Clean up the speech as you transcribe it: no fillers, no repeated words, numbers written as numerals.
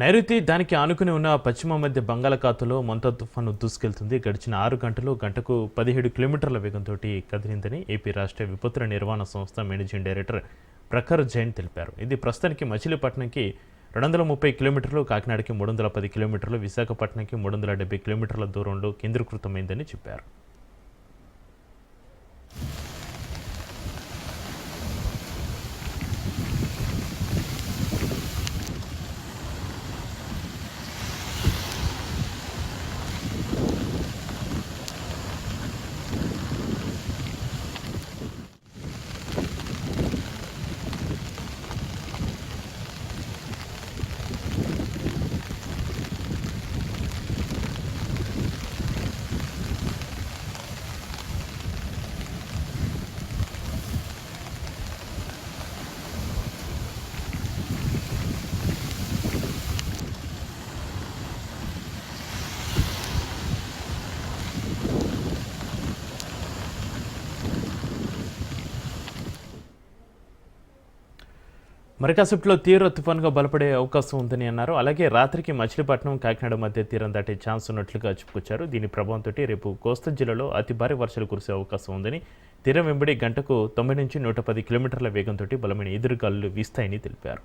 నైరుతి దానికి ఆనుకుని ఉన్న పశ్చిమ మధ్య బంగాళాఖాతంలో మొంతా తుఫాను దూసుకెళ్తుంది. గడిచిన 6 గంటలు గంటకు 17 కిలోమీటర్ల వేగంతో కదిలిందని ఏపీ రాష్ట్ర విపత్తుల నిర్వహణ సంస్థ మేనేజింగ్ డైరెక్టర్ ప్రఖర్ జైన్ తెలిపారు. ఇది ప్రస్తుతానికి మచిలీపట్నంకి 230 కిలోమీటర్లు, కాకినాడకి 310 కిలోమీటర్లు, విశాఖపట్నంకి 370 కిలోమీటర్ల దూరంలో కేంద్రీకృతమైందని చెప్పారు. మరి కాసేపట్లో తీవ్ర తుఫాన్గా బలపడే అవకాశం ఉందని అన్నారు. అలాగే రాత్రికి మచిలీపట్నం, కాకినాడ మధ్య తీరం దాటే ఛాన్స్ ఉన్నట్లుగా చెప్పుకొచ్చారు. దీని ప్రభావంతో రేపు కోస్తా జిల్లాలో అతి భారీ వర్షాలు కురిసే అవకాశం ఉందని, తీరం వెంబడి గంటకు 90 నుంచి 110 కిలోమీటర్ల వేగంతో బలమైన ఎదురుగాలులు వీస్తాయని తెలిపారు.